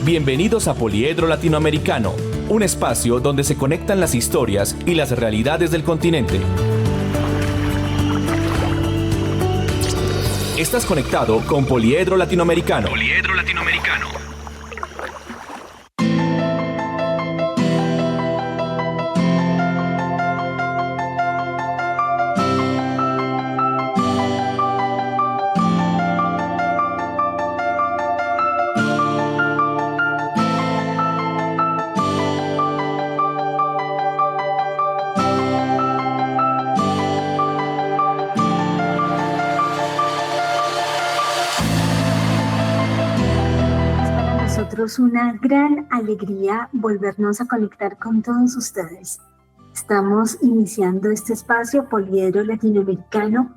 Bienvenidos a Poliedro Latinoamericano, un espacio donde se conectan las historias y las realidades del continente. Estás conectado con Poliedro Latinoamericano. Poliedro Latinoamericano. Una gran alegría volvernos a conectar con todos ustedes. Estamos iniciando este espacio Poliedro Latinoamericano,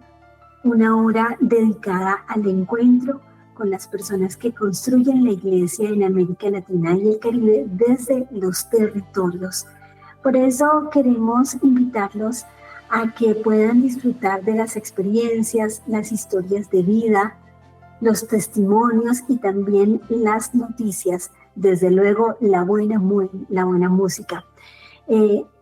una hora dedicada al encuentro con las personas que construyen la iglesia en América Latina y el Caribe desde los territorios. Por eso queremos invitarlos a que puedan disfrutar de las experiencias, las historias de vida, los testimonios y también las noticias, desde luego la buena música.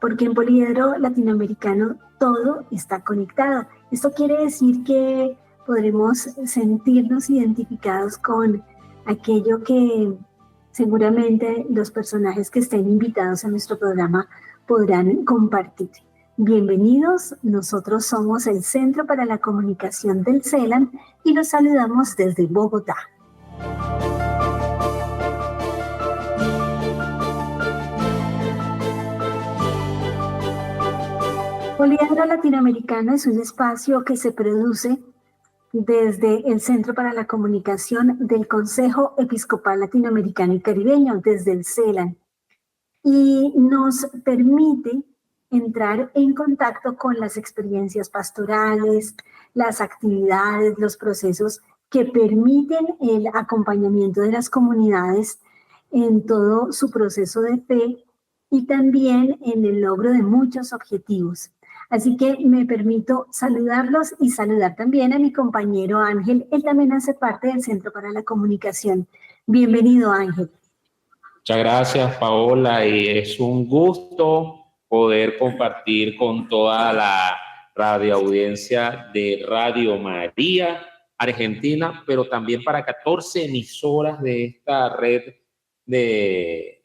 Porque en Poliedro Latinoamericano todo está conectado. Esto quiere decir que podremos sentirnos identificados con aquello que seguramente los personajes que estén invitados a nuestro programa podrán compartir. Bienvenidos, nosotros somos el Centro para la Comunicación del CELAN y los saludamos desde Bogotá. Poliedro Latinoamericano es un espacio que se produce desde el Centro para la Comunicación del Consejo Episcopal Latinoamericano y Caribeño, desde el CELAN, y nos permite entrar en contacto con las experiencias pastorales, las actividades, los procesos que permiten el acompañamiento de las comunidades en todo su proceso de fe y también en el logro de muchos objetivos. Así que me permito saludarlos y saludar también a mi compañero Ángel. Él también hace parte del Centro para la Comunicación. Bienvenido, Ángel. Muchas gracias, Paola, y es un gusto poder compartir con toda la radioaudiencia de Radio María Argentina, pero también para 14 emisoras de esta red de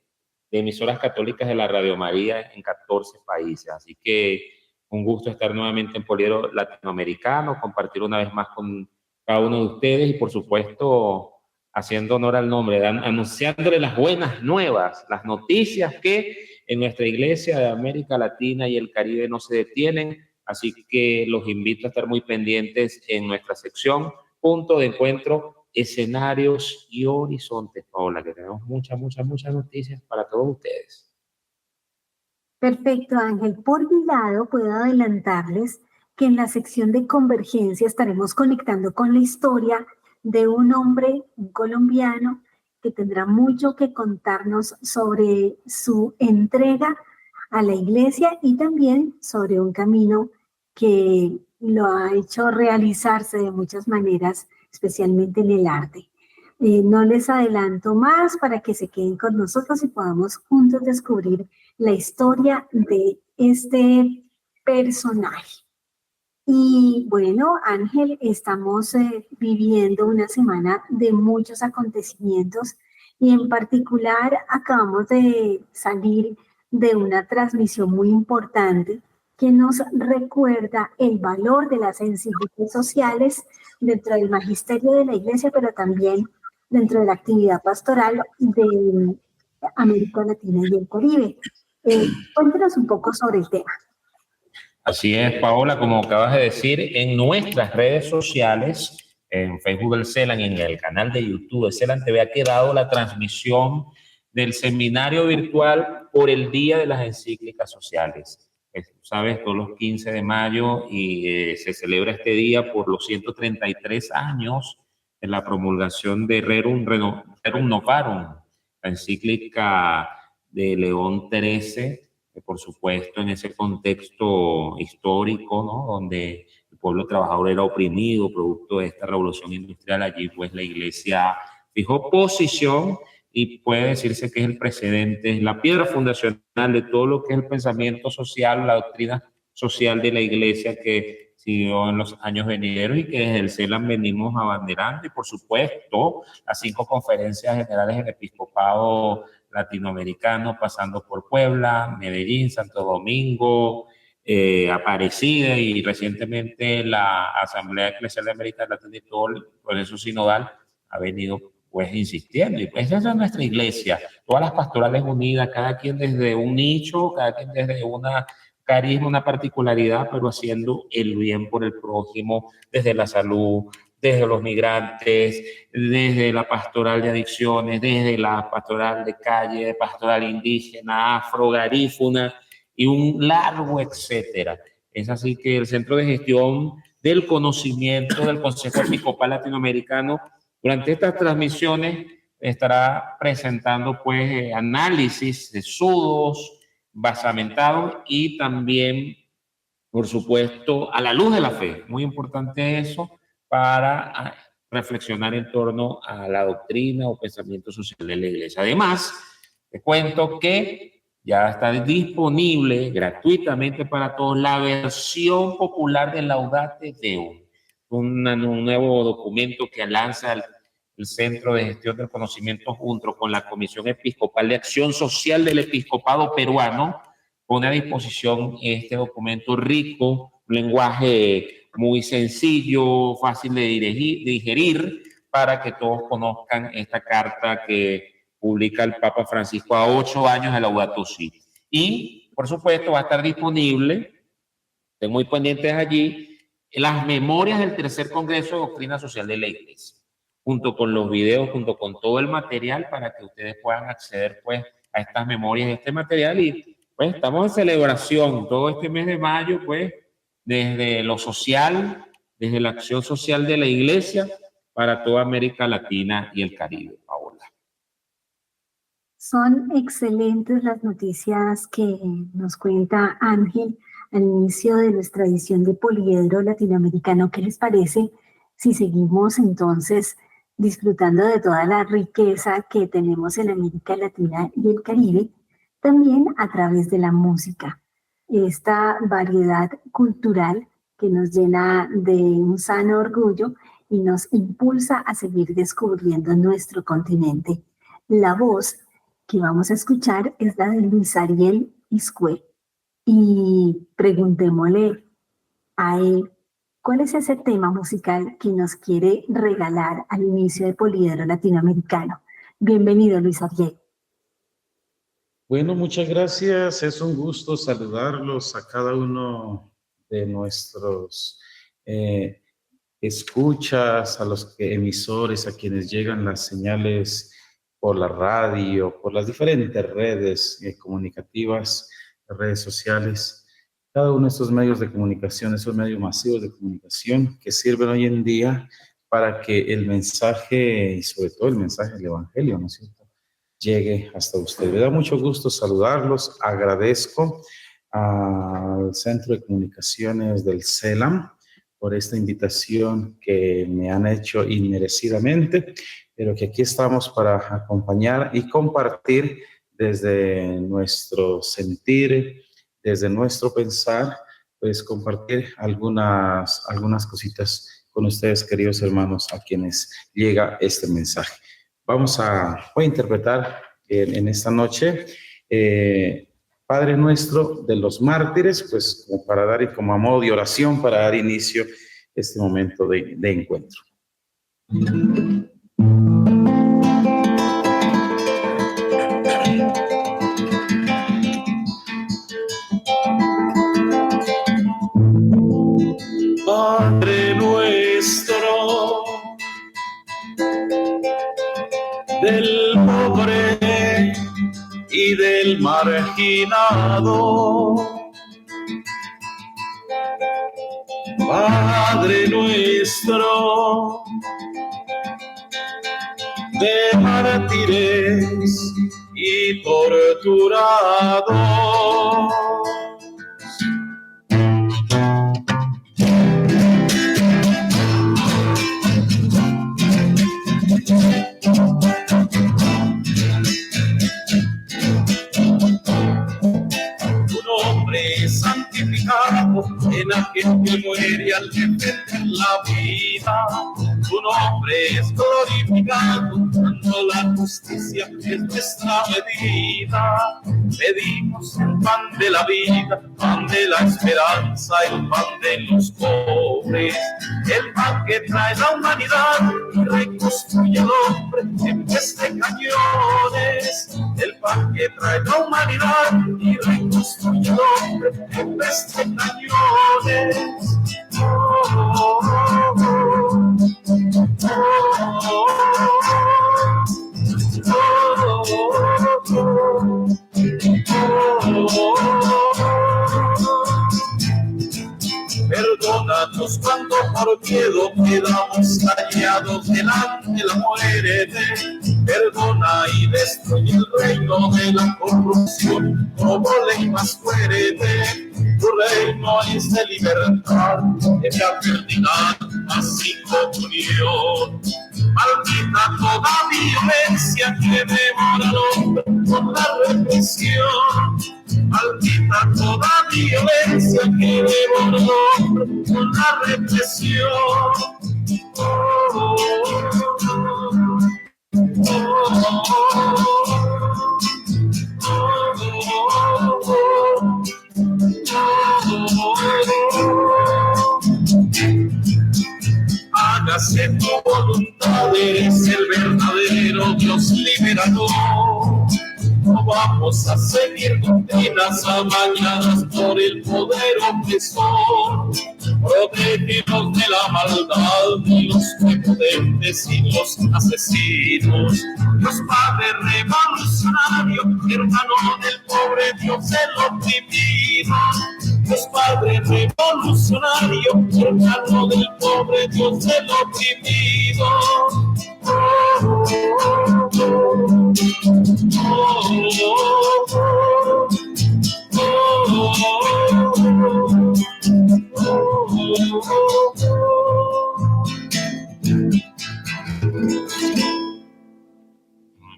emisoras católicas de la Radio María en 14 países. Así que un gusto estar nuevamente en Poliedro Latinoamericano, compartir una vez más con cada uno de ustedes y, por supuesto, haciendo honor al nombre, anunciándole las buenas nuevas, las noticias que en nuestra iglesia de América Latina y el Caribe no se detienen, así que los invito a estar muy pendientes en nuestra sección Punto de Encuentro, Escenarios y Horizontes, Paola, que tenemos muchas noticias para todos ustedes. Perfecto, Ángel. Por mi lado, puedo adelantarles que en la sección de Convergencia estaremos conectando con la historia de un hombre, un colombiano, que tendrá mucho que contarnos sobre su entrega a la iglesia y también sobre un camino que lo ha hecho realizarse de muchas maneras, especialmente en el arte. No les adelanto más para que se queden con nosotros y podamos juntos descubrir la historia de este personaje. Y bueno, Ángel, estamos viviendo una semana de muchos acontecimientos y en particular acabamos de salir de una transmisión muy importante que nos recuerda el valor de las encíclicas sociales dentro del magisterio de la iglesia, pero también dentro de la actividad pastoral de América Latina y el Caribe. Cuéntanos un poco sobre el tema. Así es, Paola, como acabas de decir, en nuestras redes sociales, en Facebook del CELAN y en el canal de YouTube de CELAN TV ha quedado la transmisión del seminario virtual por el Día de las Encíclicas Sociales. Sabes, todos los 15 de mayo y se celebra este día por los 133 años de la promulgación de Rerum Novarum, la encíclica de León XIII, por supuesto, en ese contexto histórico, ¿no?, donde el pueblo trabajador era oprimido producto de esta revolución industrial. Allí, pues, la iglesia fijó posición y puede decirse que es el precedente, es la piedra fundacional de todo lo que es el pensamiento social, la doctrina social de la Iglesia que siguió en los años venideros y que desde el CELAM venimos abanderando. Y por supuesto, las 5 conferencias generales del episcopado latinoamericano, pasando por Puebla, Medellín, Santo Domingo, Aparecida, y recientemente la Asamblea Eclesial de América Latina y todo el proceso sinodal ha venido pues insistiendo. Y pues esa es nuestra iglesia, todas las pastorales unidas, cada quien desde un nicho, cada quien desde una carisma, una particularidad, pero haciendo el bien por el prójimo, desde la salud, desde los migrantes, desde la pastoral de adicciones, desde la pastoral de calle, pastoral indígena, afro, garífuna y un largo etcétera. Es así que el Centro de Gestión del Conocimiento del Consejo Episcopal Latinoamericano durante estas transmisiones estará presentando pues análisis de estudios basamentados y también, por supuesto, a la luz de la fe. Muy importante eso para reflexionar en torno a la doctrina o pensamiento social de la Iglesia. Además, te cuento que ya está disponible gratuitamente para todos la versión popular de Laudate Deum, un nuevo documento que lanza el Centro de Gestión del Conocimiento junto con la Comisión Episcopal de Acción Social del Episcopado Peruano. Pone a disposición este documento rico, un lenguaje muy sencillo, fácil de digerir, para que todos conozcan esta carta que publica el Papa Francisco a 8 años de Laudato Si. Y, por supuesto, va a estar disponible, estén muy pendientes allí, las memorias del tercer Congreso de Doctrina Social de la Iglesia, junto con los videos, junto con todo el material, para que ustedes puedan acceder pues a estas memorias, a este material. Y pues estamos en celebración todo este mes de mayo, pues desde lo social, desde la acción social de la Iglesia para toda América Latina y el Caribe. Paola. Son excelentes las noticias que nos cuenta Ángel al inicio de nuestra edición de Poliedro Latinoamericano. ¿Qué les parece si seguimos entonces disfrutando de toda la riqueza que tenemos en América Latina y el Caribe, también a través de la música? Esta variedad cultural que nos llena de un sano orgullo y nos impulsa a seguir descubriendo nuestro continente. La voz que vamos a escuchar es la de Luis Ariel Iscue. Y preguntémosle a él, ¿cuál es ese tema musical que nos quiere regalar al inicio de Poliedro Latinoamericano? Bienvenido, Luis Ariel. Bueno, muchas gracias. Es un gusto saludarlos a cada uno de nuestros escuchas, a los emisores, a quienes llegan las señales por la radio, por las diferentes redes comunicativas, redes sociales. Cada uno de estos medios de comunicación, esos medios masivos de comunicación que sirven hoy en día para que el mensaje, y sobre todo el mensaje del Evangelio, ¿no es cierto?, llegue hasta usted. Me da mucho gusto saludarlos. Agradezco al Centro de Comunicaciones del CELAM por esta invitación que me han hecho inmerecidamente, pero que aquí estamos para acompañar y compartir desde nuestro sentir, desde nuestro pensar, pues compartir algunas cositas con ustedes, queridos hermanos, a quienes llega este mensaje. Voy a interpretar en esta noche Padre Nuestro de los Mártires, pues como para dar, y como a modo de oración, para dar inicio a este momento de encuentro. Padre nuestro, del pobre y del marginado, Padre nuestro, de mártires y torturados, en aquel que muere al defender la vida. Tu nombre es glorificado cuando la justicia es nuestra medida. Pedimos el pan de la vida, pan de la esperanza, el pan de los pobres, el pan que trae la humanidad y reconstruye al hombre en vez de cañones. El pan que trae la humanidad y reconstruye al hombre en vez de cañones. Oh, oh, oh. Perdónanos cuando por miedo quedamos callados delante de la muerte. Perdona y destruye el reino de la corrupción como ley más fuerte. Tu reino es de libertad, de fraternidad, paz y comunión. Maldita toda violencia que devora al hombre con la represión. Maldita toda violencia que devora al hombre con la represión. Oh, oh, oh, hágase tu voluntad, eres el verdadero Dios liberador. No vamos a seguir doctrinas amañadas por el poder opresor. Protégenos de la maldad, de los prepotentes y los asesinos. Dios Padre revolucionario, hermano del pobre, Dios del oprimido. Dios Padre revolucionario, hermano del pobre, Dios del oprimido. Oh, oh, oh,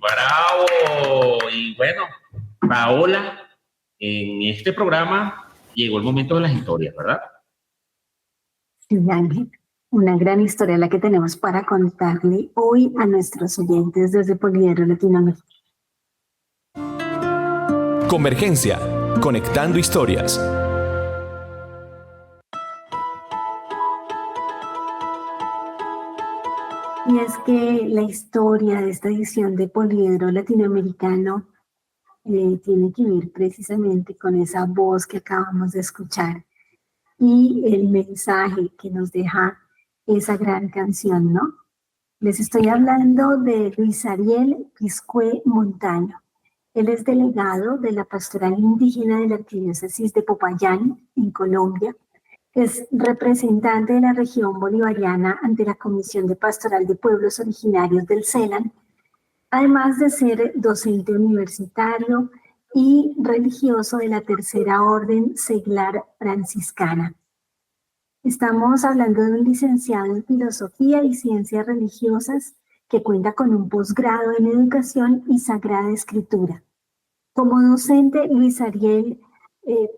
¡Bravo! Y bueno, Paola, en este programa llegó el momento de las historias, ¿verdad? Sí, Ángel, una gran historia la que tenemos para contarle hoy a nuestros oyentes desde Poliedro Latinoamérica. Convergencia, conectando historias. Y es que la historia de esta edición de Poliedro Latinoamericano tiene que ver precisamente con esa voz que acabamos de escuchar y el mensaje que nos deja esa gran canción, ¿no? Les estoy hablando de Luis Ariel Quisque Montaño. Él es delegado de la Pastoral Indígena de la Arquidiócesis de Popayán, en Colombia. Es representante de la región bolivariana ante la Comisión de Pastoral de Pueblos Originarios del CELAN, además de ser docente universitario y religioso de la Tercera Orden Seglar Franciscana. Estamos hablando de un licenciado en Filosofía y Ciencias Religiosas que cuenta con un posgrado en Educación y Sagrada Escritura. Como docente, Luis Ariel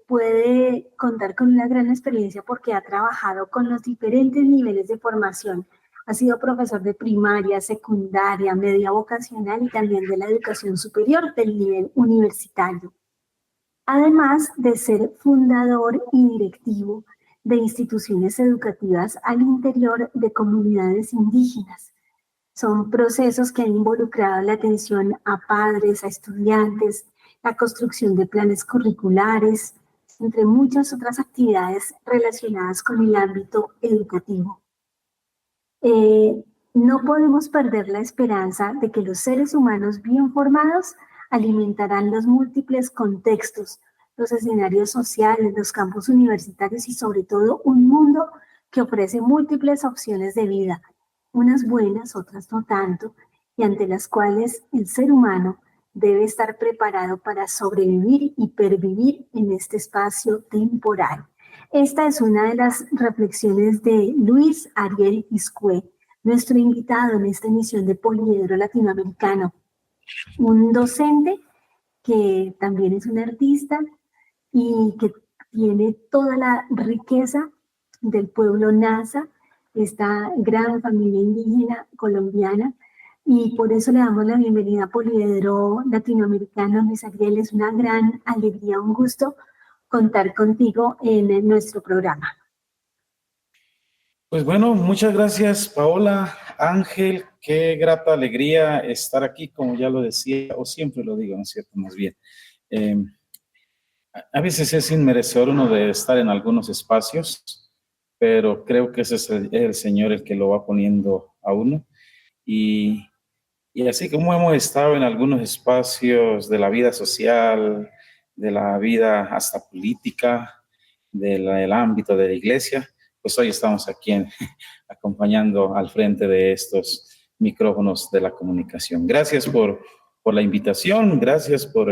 puede contar con una gran experiencia porque ha trabajado con los diferentes niveles de formación. Ha sido profesor de primaria, secundaria, media vocacional y también de la educación superior del nivel universitario. Además de ser fundador y directivo de instituciones educativas al interior de comunidades indígenas. Son procesos que han involucrado la atención a padres, a estudiantes, la construcción de planes curriculares, entre muchas otras actividades relacionadas con el ámbito educativo. No podemos perder la esperanza de que los seres humanos bien formados alimentarán los múltiples contextos, los escenarios sociales, los campus universitarios y sobre todo un mundo que ofrece múltiples opciones de vida, unas buenas, otras no tanto, y ante las cuales el ser humano debe estar preparado para sobrevivir y pervivir en este espacio temporal. Esta es una de las reflexiones de Luis Ariel Quisque, nuestro invitado en esta emisión de Poliedro Latinoamericano, un docente que también es un artista y que tiene toda la riqueza del pueblo Nasa, esta gran familia indígena colombiana, y por eso le damos la bienvenida a Poliedro Latinoamericano. Luis Ariel, es una gran alegría, un gusto contar contigo en nuestro programa. Pues bueno, muchas gracias, Paola, Ángel, qué grata alegría estar aquí, como ya lo decía, o siempre lo digo, ¿no es cierto? Más bien. A veces es inmerecedor uno de estar en algunos espacios, pero creo que ese es el Señor el que lo va poniendo a uno. Y así como hemos estado en algunos espacios de la vida social, de la vida hasta política, del ámbito de la iglesia, pues hoy estamos aquí acompañando al frente de estos micrófonos de la comunicación. Gracias por la invitación, gracias por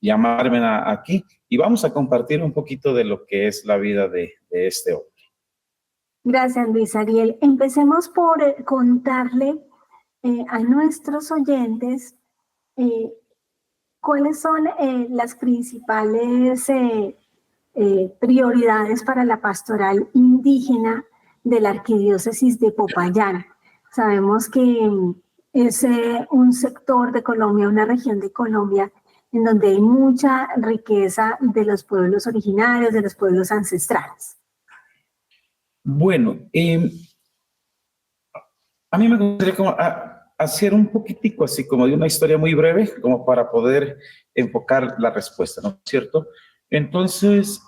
llamarme aquí y vamos a compartir un poquito de lo que es la vida de este hombre. Gracias, Luis Ariel. Empecemos por contarle a nuestros oyentes cuáles son las principales prioridades para la pastoral indígena de la Arquidiócesis de Popayán. Sabemos que es un sector de Colombia, una región de Colombia, en donde hay mucha riqueza de los pueblos originarios, de los pueblos ancestrales. Bueno, a mí me gustaría como hacer un poquitico así como de una historia muy breve, como para poder enfocar la respuesta, ¿no es cierto? Entonces,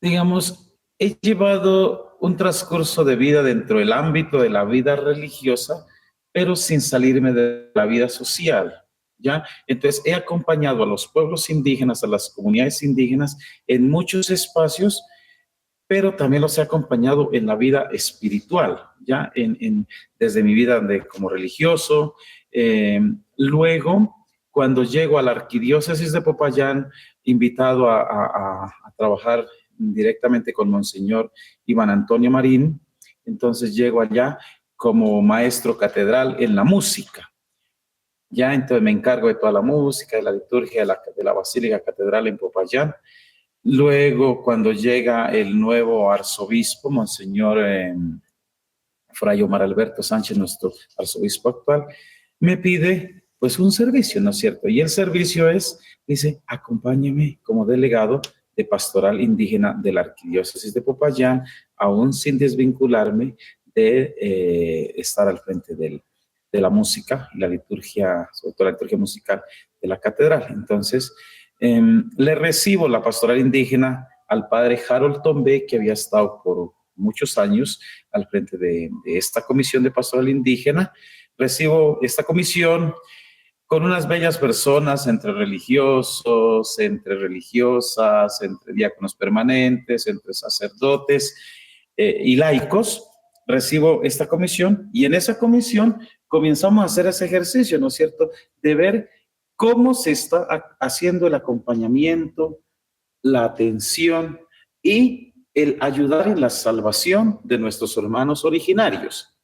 digamos, he llevado un transcurso de vida dentro del ámbito de la vida religiosa, pero sin salirme de la vida social, ¿ya? Entonces, he acompañado a los pueblos indígenas, a las comunidades indígenas en muchos espacios, pero también los he acompañado en la vida espiritual, ¿ya? Desde mi vida como religioso. Luego, cuando llego a la Arquidiócesis de Popayán, invitado a trabajar directamente con Monseñor Iván Antonio Marín, entonces llego allá como maestro catedral en la música. Ya, entonces me encargo de toda la música, de la liturgia de la Basílica Catedral en Popayán. Luego, cuando llega el nuevo arzobispo, Monseñor Fray Omar Alberto Sánchez, nuestro arzobispo actual, me pide pues un servicio, ¿no es cierto? Y el servicio dice, acompáñeme como delegado de pastoral indígena de la Arquidiócesis de Popayán, aún sin desvincularme de estar al frente de la música y la liturgia, sobre todo la liturgia musical de la catedral. Entonces, le recibo la pastoral indígena al padre Harold Tombe, que había estado por muchos años al frente de esta comisión de pastoral indígena. Recibo esta comisión con unas bellas personas, entre religiosos, entre religiosas, entre diáconos permanentes, entre sacerdotes y laicos. Recibo esta comisión y en esa comisión comenzamos a hacer ese ejercicio, ¿no es cierto?, de ver cómo se está haciendo el acompañamiento, la atención y el ayudar en la salvación de nuestros hermanos originarios.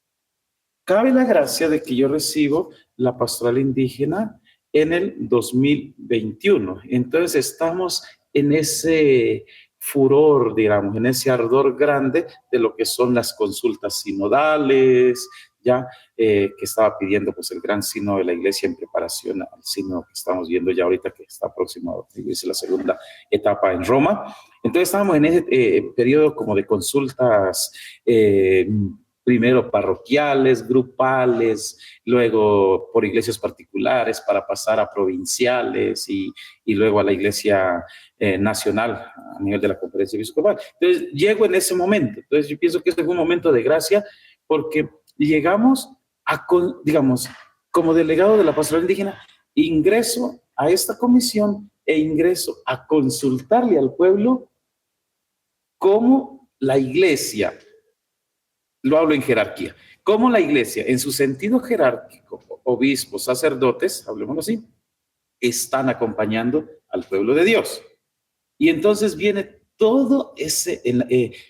Cabe la gracia de que yo recibo la pastoral indígena en el 2021. Entonces estamos en ese furor, digamos, en ese ardor grande de lo que son las consultas sinodales, ya que estaba pidiendo pues el gran sínodo de la iglesia en preparación al sínodo que estamos viendo ya ahorita, que está próximo a la segunda etapa en Roma. Entonces estábamos en ese periodo como de consultas, primero parroquiales, grupales, luego por iglesias particulares para pasar a provinciales y luego a la iglesia nacional a nivel de la conferencia episcopal. Entonces llego en ese momento. Entonces yo pienso que ese fue un momento de gracia porque llegamos a, digamos, como delegado de la pastoral indígena, ingreso a esta comisión e ingreso a consultarle al pueblo cómo la iglesia, lo hablo en jerarquía, cómo la iglesia, en su sentido jerárquico, obispos, sacerdotes, hablemoslo así, están acompañando al pueblo de Dios. Y entonces viene todo ese,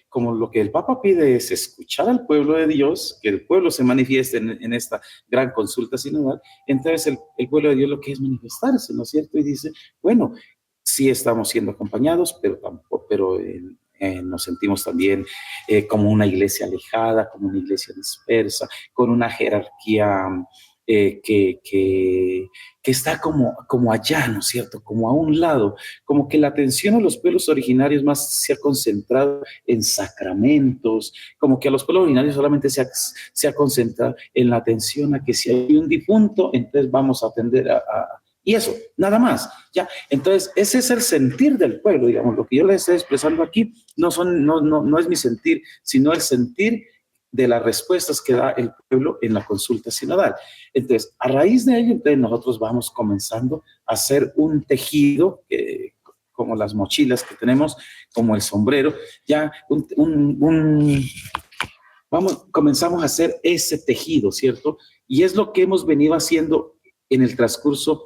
como lo que el Papa pide es escuchar al pueblo de Dios, que el pueblo se manifieste en esta gran consulta sinodal. Entonces el pueblo de Dios lo que es manifestarse, ¿no es cierto? Y dice, bueno, sí estamos siendo acompañados, pero nos sentimos también como una iglesia alejada, como una iglesia dispersa, con una jerarquía que está como allá, ¿no es cierto? Como a un lado, como que la atención a los pueblos originarios más se ha concentrado en sacramentos, como que a los pueblos originarios solamente se ha concentrado en la atención a que si hay un difunto, entonces vamos a atender y eso, nada más, ¿ya? Entonces, ese es el sentir del pueblo, digamos, lo que yo les estoy expresando aquí no es mi sentir, sino el sentir de las respuestas que da el pueblo en la consulta sinodal. Entonces, a raíz de ello, entonces nosotros vamos comenzando a hacer un tejido, como las mochilas que tenemos, como el sombrero, ya comenzamos a hacer ese tejido, ¿cierto? Y es lo que hemos venido haciendo en el transcurso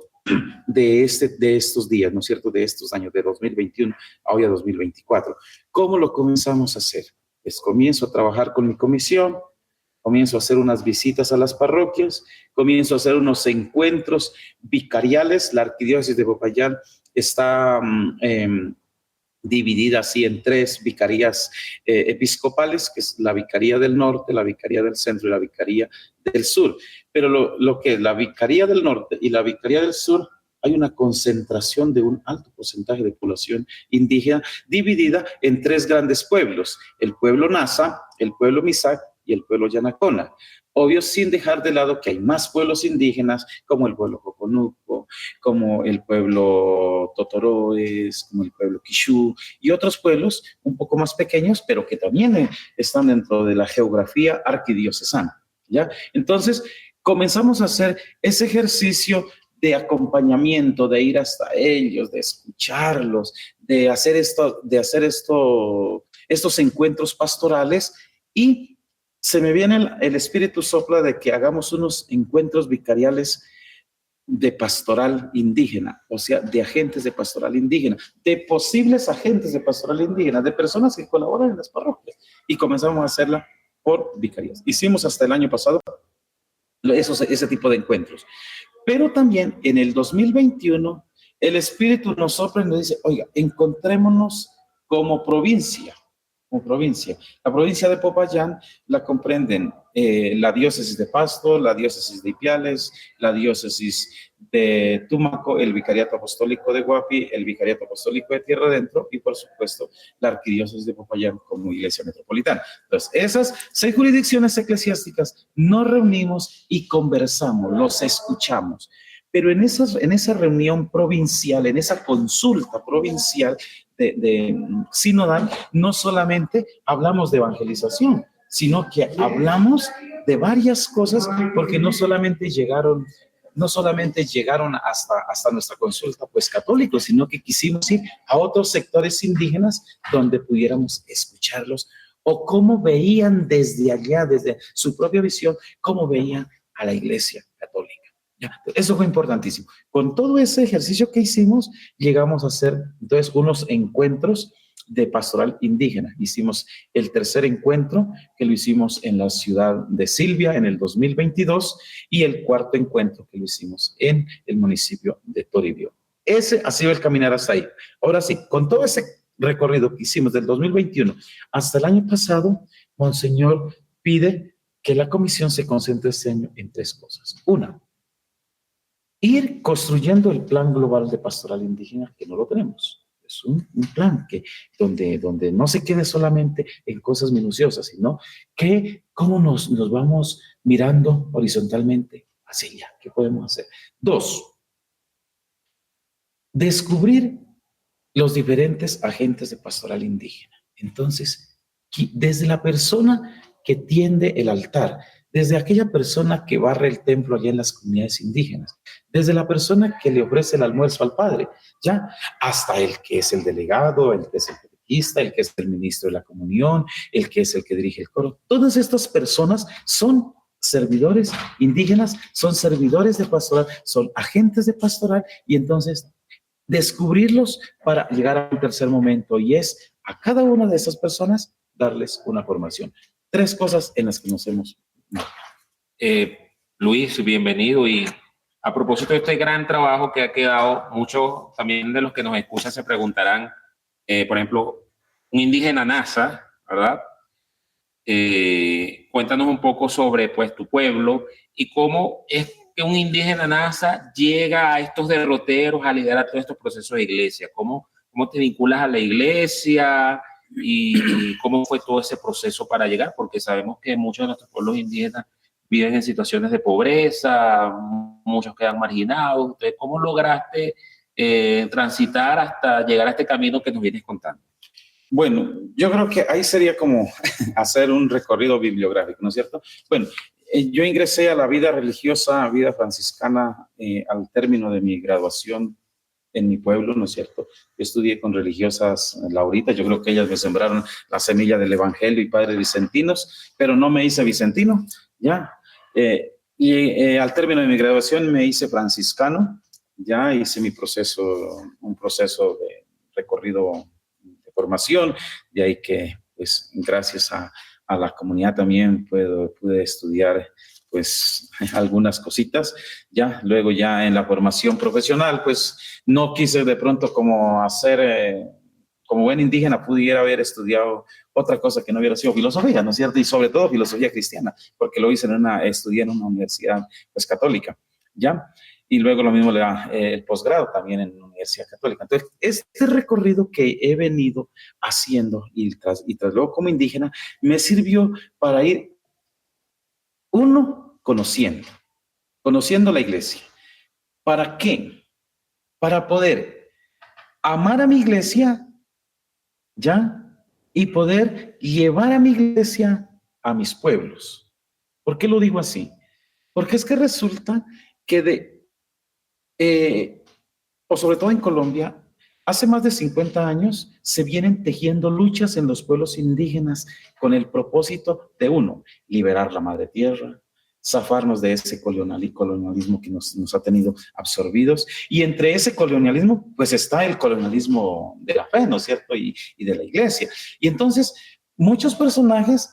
de estos días, ¿no es cierto? De estos años, de 2021 a hoy a 2024. ¿Cómo lo comenzamos a hacer? Pues comienzo a trabajar con mi comisión, comienzo a hacer unas visitas a las parroquias, comienzo a hacer unos encuentros vicariales. La arquidiócesis de Popayán está dividida así en 3 vicarías episcopales, que es la Vicaría del Norte, la Vicaría del Centro y la Vicaría del Sur. Pero lo que es la Vicaría del Norte y la Vicaría del Sur, hay una concentración de un alto porcentaje de población indígena dividida en 3 grandes pueblos: el pueblo Nasa, el pueblo Misac y el pueblo Yanacona. Obvio, sin dejar de lado que hay más pueblos indígenas, como el pueblo Joconuco, como el pueblo Totoroes, como el pueblo Quixú, y otros pueblos un poco más pequeños, pero que también están dentro de la geografía arquidiocesana, ¿ya? Entonces, comenzamos a hacer ese ejercicio de acompañamiento, de ir hasta ellos, de escucharlos, de hacer estos encuentros pastorales, y se me viene el espíritu sopla de que hagamos unos encuentros vicariales de pastoral indígena, o sea, de agentes de pastoral indígena, de posibles agentes de pastoral indígena, de personas que colaboran en las parroquias, y comenzamos a hacerla por vicarías. Hicimos hasta el año pasado ese tipo de encuentros. Pero también en el 2021, el Espíritu nos sopla y nos dice, oiga, encontrémonos como provincia. La provincia de Popayán la comprenden la diócesis de Pasto, la diócesis de Ipiales, la diócesis de Tumaco, el vicariato apostólico de Guapi, el vicariato apostólico de Tierra Adentro y, por supuesto, la arquidiócesis de Popayán como iglesia metropolitana. Entonces, esas 6 jurisdicciones eclesiásticas nos reunimos y conversamos, los escuchamos. Pero en esa reunión provincial, en esa consulta provincial de sinodal, no solamente hablamos de evangelización, sino que hablamos de varias cosas, porque no solamente llegaron hasta nuestra consulta pues católicos, sino que quisimos ir a otros sectores indígenas donde pudiéramos escucharlos, o cómo veían desde allá, desde su propia visión, cómo veían a la iglesia católica. Eso fue importantísimo. Con todo ese ejercicio que hicimos, llegamos a hacer entonces unos encuentros de pastoral indígena. Hicimos el 3er encuentro, que lo hicimos en la ciudad de Silvia en el 2022, y el 4º encuentro que lo hicimos en el municipio de Toribio. Ese ha sido el caminar hasta ahí. Ahora sí, con todo ese recorrido que hicimos del 2021 hasta el año pasado, Monseñor pide que la comisión se concentre este año en 3 cosas. Una, ir construyendo el plan global de pastoral indígena, que no lo tenemos. Es un plan donde no se quede solamente en cosas minuciosas, sino que cómo nos vamos mirando horizontalmente hacia allá. ¿Qué podemos hacer? 2, descubrir los diferentes agentes de pastoral indígena. Entonces, desde la persona que tiende el altar, desde aquella persona que barre el templo allá en las comunidades indígenas, desde la persona que le ofrece el almuerzo al padre, ya, hasta el que es el delegado, el que es el catequista, el que es el ministro de la comunión, el que es el que dirige el coro. Todas estas personas son servidores indígenas, son servidores de pastoral, son agentes de pastoral, y entonces descubrirlos para llegar al tercer momento, y es a cada una de esas personas darles una formación. 3 cosas en las que nos hemos... Luis, bienvenido, y A propósito de este gran trabajo que ha quedado, muchos también de los que nos escuchan se preguntarán, por ejemplo, un indígena Nasa, ¿verdad? Cuéntanos un poco sobre pues, tu pueblo y cómo es que un indígena Nasa llega a estos derroteros, a liderar todos estos procesos de iglesia. ¿Cómo te vinculas a la iglesia y cómo fue todo ese proceso para llegar? Porque sabemos que muchos de nuestros pueblos indígenas viven en situaciones de pobreza, muchos quedan marginados. Entonces, ¿cómo lograste transitar hasta llegar a este camino que nos vienes contando? Bueno, yo creo que ahí sería como hacer un recorrido bibliográfico, ¿no es cierto? Bueno, yo ingresé a la vida religiosa, vida franciscana, al término de mi graduación en mi pueblo, ¿no es cierto? Yo estudié con religiosas lauritas, yo creo que ellas me sembraron la semilla del evangelio y padres vicentinos, pero no me hice vicentino, ¿ya? Al término de mi graduación me hice franciscano, ya hice mi proceso, un proceso de recorrido de formación, de ahí que, pues, gracias a la comunidad también pude estudiar, pues, algunas cositas, ya, luego ya en la formación profesional, pues, no quise de pronto como hacer, como buen indígena, pudiera haber estudiado otra cosa que no hubiera sido filosofía, ¿no es cierto? Y sobre todo filosofía cristiana, porque lo hice estudié en una universidad, pues, católica, ¿ya? Y luego lo mismo el posgrado también en una universidad católica. Entonces, este recorrido que he venido haciendo y tras luego como indígena, me sirvió para ir, uno, conociendo la iglesia. ¿Para qué? Para poder amar a mi iglesia, ¿ya? Y poder llevar a mi iglesia a mis pueblos. ¿Por qué lo digo así? Porque es que resulta que o sobre todo en Colombia, hace más de 50 años se vienen tejiendo luchas en los pueblos indígenas con el propósito de, uno, liberar la madre tierra, zafarnos de ese colonialismo que nos ha tenido absorbidos. Y entre ese colonialismo, pues está el colonialismo de la fe, ¿no es cierto? Y de la iglesia. Y entonces, muchos personajes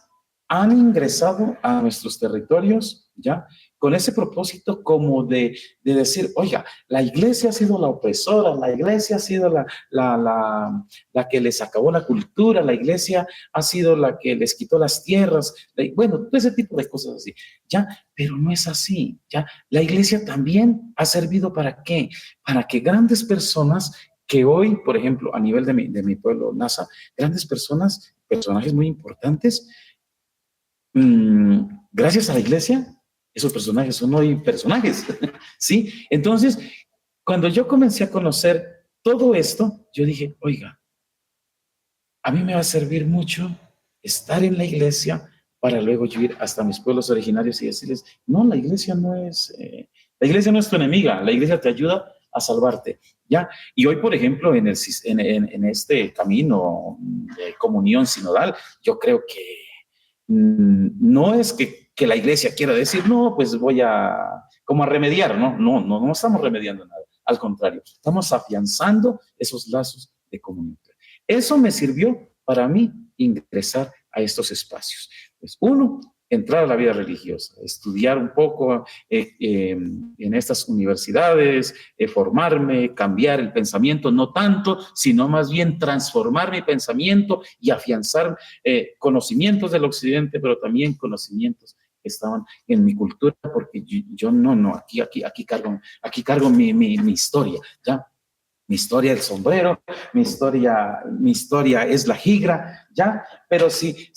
han ingresado a nuestros territorios, ¿ya? Con ese propósito como de decir, oiga, la iglesia ha sido la opresora, la iglesia ha sido la que les acabó la cultura, la iglesia ha sido la que les quitó las tierras, bueno, todo ese tipo de cosas así, ¿ya? Pero no es así, ¿ya? La iglesia también ha servido ¿para qué? Para que grandes personas que hoy, por ejemplo, a nivel de mi pueblo, Nasa, grandes personas, personajes muy importantes, gracias a la iglesia, esos personajes son hoy personajes, ¿sí? Entonces, cuando yo comencé a conocer todo esto, yo dije, oiga, a mí me va a servir mucho estar en la iglesia para luego yo ir hasta mis pueblos originarios y decirles, no, la iglesia no es tu enemiga, la iglesia te ayuda a salvarte, ¿ya? Y hoy, por ejemplo, en este camino de comunión sinodal, yo creo que no es que la iglesia quiera decir, no, pues voy como a remediar, no estamos remediando nada. Al contrario, estamos afianzando esos lazos de comunión. Eso me sirvió para mí ingresar a estos espacios. Pues, uno, entrar a la vida religiosa, estudiar un poco en estas universidades, formarme, cambiar el pensamiento, no tanto, sino más bien transformar mi pensamiento y afianzar conocimientos del occidente, pero también conocimientos que estaban en mi cultura, porque yo aquí cargo mi historia, ¿ya? Mi historia del sombrero, mi historia es la jigra, ¿ya? Pero si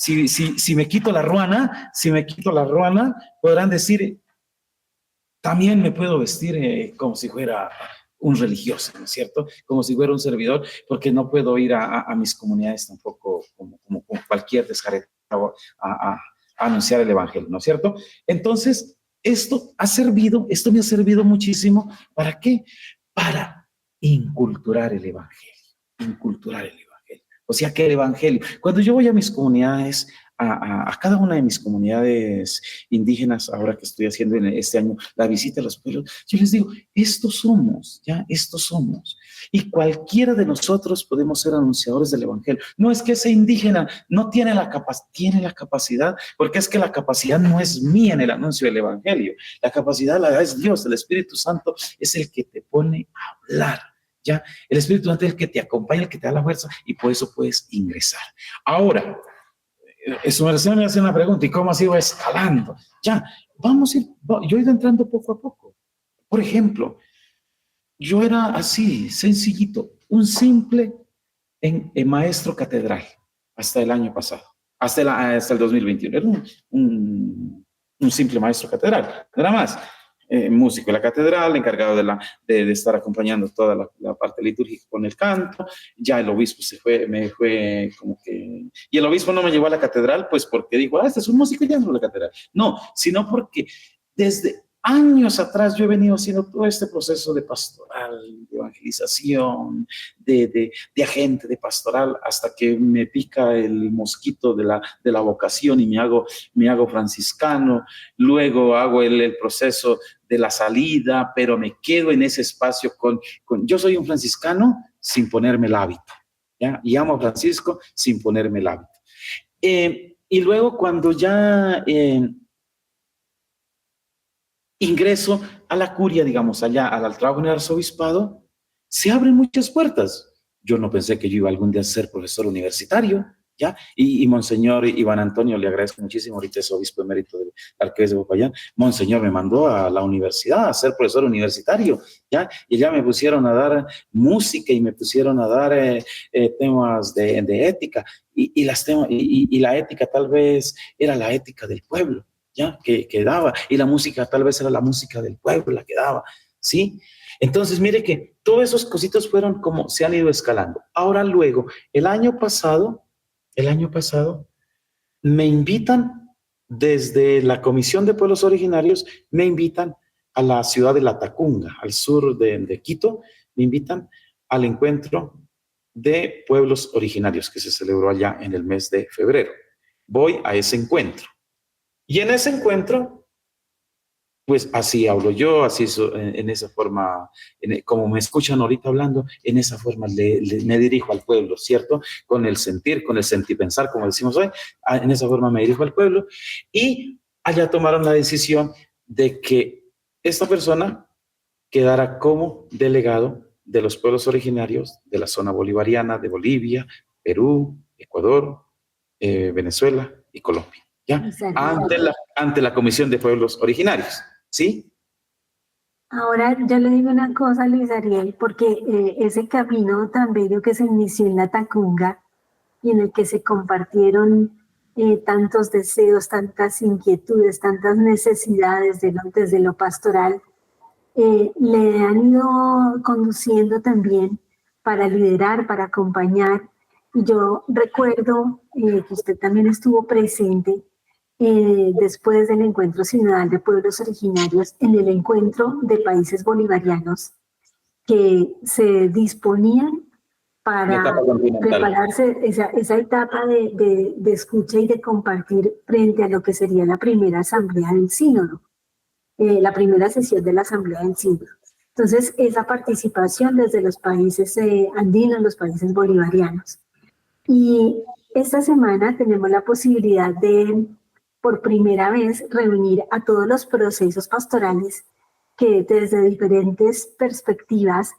me quito la ruana, podrán decir, también me puedo vestir como si fuera un religioso, ¿no es cierto? Como si fuera un servidor, porque no puedo ir a mis comunidades tampoco como cualquier descaretado a anunciar el evangelio, ¿no es cierto? Entonces, esto me ha servido muchísimo. ¿Para qué? Para inculturar el evangelio. O sea que el evangelio, cuando yo voy a mis comunidades a cada una de mis comunidades indígenas, ahora que estoy haciendo en este año la visita a los pueblos, yo les digo, estos somos, ya, estos somos. Y cualquiera de nosotros podemos ser anunciadores del evangelio. No es que ese indígena no tiene tiene la capacidad, porque es que la capacidad no es mía en el anuncio del evangelio. La capacidad la da es Dios, el Espíritu Santo es el que te pone a hablar. Ya, el Espíritu Santo es el que te acompaña, el que te da la fuerza, y por eso puedes ingresar. Ahora, su merced me hace una pregunta, ¿y cómo ha sido escalando? Ya, yo he ido entrando poco a poco. Por ejemplo, yo era así, sencillito, un simple maestro catedral hasta el año pasado, hasta el 2021. Era un simple maestro catedral, nada más. Músico de la catedral, encargado de estar acompañando toda la parte litúrgica con el canto. Ya el obispo me fue como que... Y el obispo no me llevó a la catedral, pues porque dijo, este es un músico y ya no a la catedral. No, sino porque desde años atrás yo he venido haciendo todo este proceso de pastoral, de evangelización, de agente de pastoral, hasta que me pica el mosquito de la vocación y me hago franciscano. Luego hago el proceso de la salida, pero me quedo en ese espacio yo soy un franciscano sin ponerme el hábito, ¿ya? Y amo a Francisco sin ponerme el hábito. Y luego cuando ya... ingreso a la curia, digamos, allá al trabajo en el arzobispado, se abren muchas puertas. Yo no pensé que yo iba algún día a ser profesor universitario, ¿ya? Y Monseñor Iván Antonio, le agradezco muchísimo, ahorita es obispo emérito del Arquidiócesis de Popayán. Monseñor me mandó a la universidad a ser profesor universitario, ¿ya? Y ya me pusieron a dar música y me pusieron a dar temas de ética. Y la ética tal vez era la ética del pueblo, ¿ya? Que daba, y la música tal vez era la música del pueblo la que daba, ¿sí? Entonces, mire que todos esos cositos fueron como se han ido escalando. Ahora luego, el año pasado, me invitan desde la Comisión de Pueblos Originarios, me invitan a la ciudad de La Tacunga, al sur de Quito, me invitan al encuentro de pueblos originarios que se celebró allá en el mes de febrero. Voy a ese encuentro. Y en ese encuentro, pues así hablo yo, así en esa forma, como me escuchan ahorita hablando, en esa forma me dirijo al pueblo, ¿cierto? Con el sentir pensar, como decimos hoy, en esa forma me dirijo al pueblo. Y allá tomaron la decisión de que esta persona quedara como delegado de los pueblos originarios de la zona bolivariana de Bolivia, Perú, Ecuador, Venezuela y Colombia. ¿Ya? Ante la Comisión de Pueblos Originarios, ¿sí? Ahora yo le digo una cosa, Luis Ariel, porque ese camino tan bello que se inició en La Tacunga y en el que se compartieron tantos deseos, tantas inquietudes, tantas necesidades desde lo pastoral, le han ido conduciendo también para liderar, para acompañar. Y yo recuerdo que usted también estuvo presente después del encuentro sinodal de pueblos originarios, en el encuentro de países bolivarianos que se disponían para prepararse esa etapa de escucha y de compartir frente a lo que sería la primera asamblea del sínodo, la primera sesión de la asamblea del sínodo. Entonces, esa participación desde los países andinos, los países bolivarianos. Y esta semana tenemos la posibilidad de, por primera vez, reunir a todos los procesos pastorales que desde diferentes perspectivas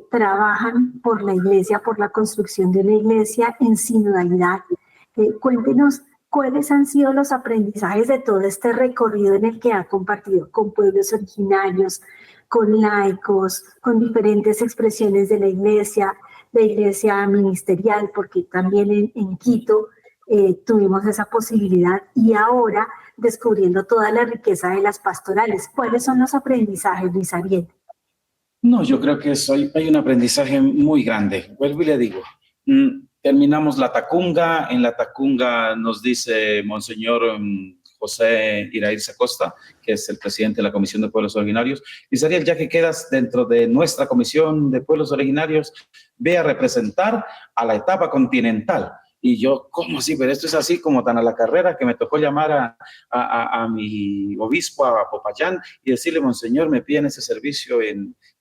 trabajan por la iglesia, por la construcción de una iglesia en sinodalidad. Cuéntenos cuáles han sido los aprendizajes de todo este recorrido en el que ha compartido con pueblos originarios, con laicos, con diferentes expresiones de la iglesia ministerial, porque también en Quito tuvimos esa posibilidad, y ahora descubriendo toda la riqueza de las pastorales. ¿Cuáles son los aprendizajes, Luis Ariel? No, yo creo que hay un aprendizaje muy grande. Vuelvo y le digo, terminamos La Tacunga. En La Tacunga nos dice Monseñor José Irairza Acosta, que es el presidente de la Comisión de Pueblos Originarios: Luis Ariel, ya que quedas dentro de nuestra Comisión de Pueblos Originarios, ve a representar a la etapa continental. Y yo, ¿cómo así? Pero esto es así como tan a la carrera que me tocó llamar a mi obispo a Popayán y decirle, monseñor, me piden ese servicio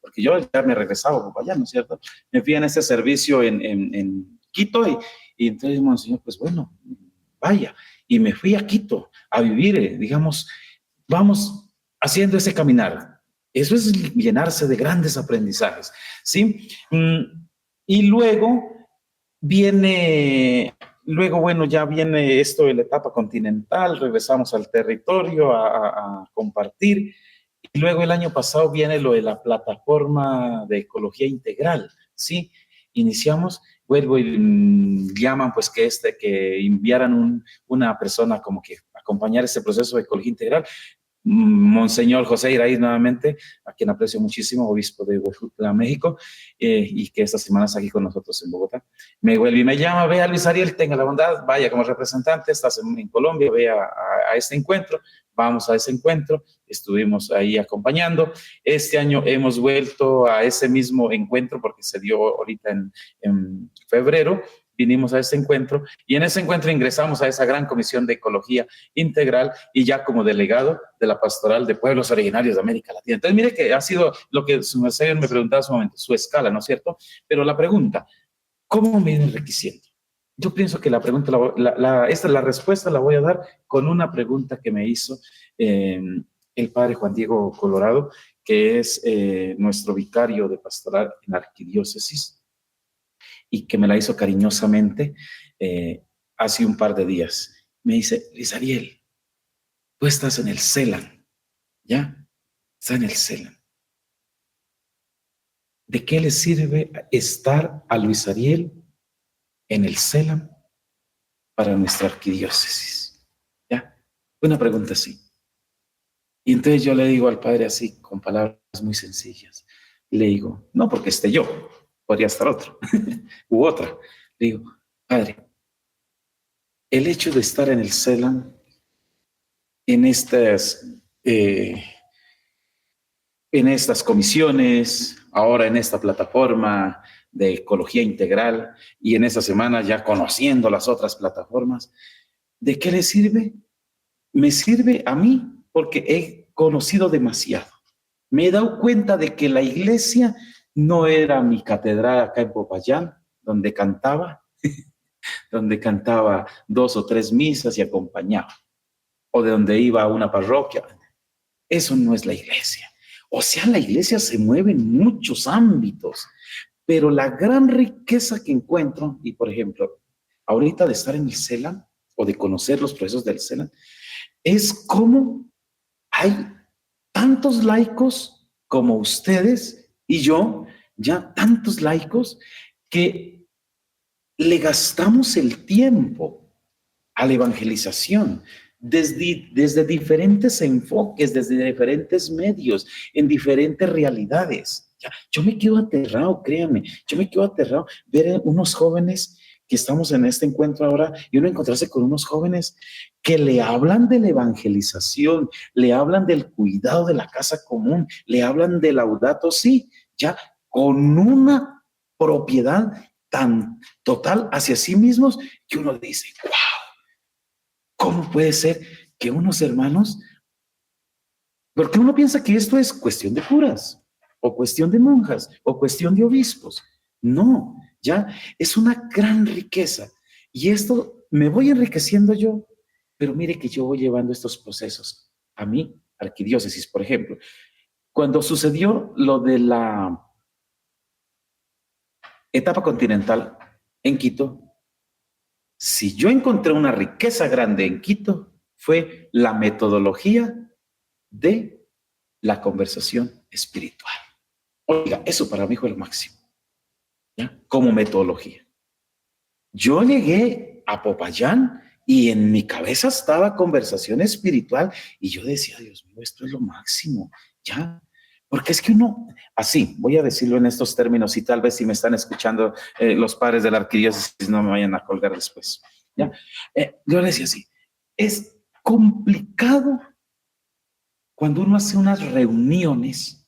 porque yo ya me regresaba a Popayán, ¿no es cierto? Me piden ese servicio en Quito y entonces, monseñor, pues bueno, vaya. Y me fui a Quito a vivir, digamos, vamos haciendo ese caminar. Eso es llenarse de grandes aprendizajes, ¿sí? Y luego bueno, ya viene esto de la etapa continental, regresamos al territorio a compartir. Y luego el año pasado viene lo de la plataforma de ecología integral, ¿sí? Iniciamos, vuelvo y llaman pues que enviaran una persona como que acompañar este proceso de ecología integral. Monseñor José Iraíz nuevamente, a quien aprecio muchísimo, obispo de Huejutla, México, y que esta semana está aquí con nosotros en Bogotá. Me vuelve y me llama, vea Luis Ariel, tenga la bondad, vaya como representante, estás en Colombia, vea a este encuentro, vamos a ese encuentro, estuvimos ahí acompañando. Este año hemos vuelto a ese mismo encuentro porque se dio ahorita en febrero. Vinimos a ese encuentro y en ese encuentro ingresamos a esa gran comisión de ecología integral y ya como delegado de la pastoral de pueblos originarios de América Latina. Entonces, mire que ha sido lo que su merced me preguntaba hace un momento, su escala, ¿no es cierto? Pero la pregunta, ¿cómo me viene enriqueciendo? Yo pienso que la pregunta, la respuesta la voy a dar con una pregunta que me hizo el padre Juan Diego Colorado, que es nuestro vicario de pastoral en la arquidiócesis, y que me la hizo cariñosamente hace un par de días. Me dice, Luis Ariel, tú estás en el CELAM, ¿ya? Está en el CELAM. ¿De qué le sirve estar a Luis Ariel en el CELAM para nuestra arquidiócesis? ¿Ya? Una pregunta así. Y entonces yo le digo al padre así, con palabras muy sencillas. Le digo, no porque esté yo, podría estar otro, u otra. Le digo, padre, el hecho de estar en el CELAM, en estas comisiones, ahora en esta plataforma de ecología integral y en esta semana ya conociendo las otras plataformas, ¿de qué le sirve? Me sirve a mí porque he conocido demasiado. Me he dado cuenta de que la iglesia no era mi catedral acá en Popayán, donde cantaba 2 o 3 misas y acompañaba, o de donde iba a una parroquia. Eso no es la iglesia. O sea, la iglesia se mueve en muchos ámbitos, pero la gran riqueza que encuentro, y por ejemplo, ahorita de estar en el CELAM o de conocer los procesos del CELAM, es cómo hay tantos laicos como ustedes y yo, ya tantos laicos, que le gastamos el tiempo a la evangelización desde diferentes enfoques, desde diferentes medios, en diferentes realidades. Ya, yo me quedo aterrado, créanme, yo me quedo aterrado ver unos jóvenes que estamos en este encuentro ahora y uno encontrarse con unos jóvenes que le hablan de la evangelización, le hablan del cuidado de la casa común, le hablan del Laudato Si, ya con una propiedad tan total hacia sí mismos que uno dice, wow, ¿cómo puede ser que unos hermanos, porque uno piensa que esto es cuestión de curas, o cuestión de monjas, o cuestión de obispos? No, ya es una gran riqueza. Y esto me voy enriqueciendo yo, pero mire que yo voy llevando estos procesos a mi arquidiócesis, por ejemplo. Cuando sucedió lo de la etapa continental en Quito, si yo encontré una riqueza grande en Quito, fue la metodología de la conversación espiritual. Oiga, eso para mí fue lo máximo, ¿ya? Como metodología. Yo llegué a Popayán y en mi cabeza estaba conversación espiritual y yo decía, Dios mío, esto es lo máximo, ¿ya? Porque es que uno, así, voy a decirlo en estos términos y tal vez si me están escuchando los padres de la arquidiócesis no me vayan a colgar después, ¿ya? Yo le decía así, es complicado cuando uno hace unas reuniones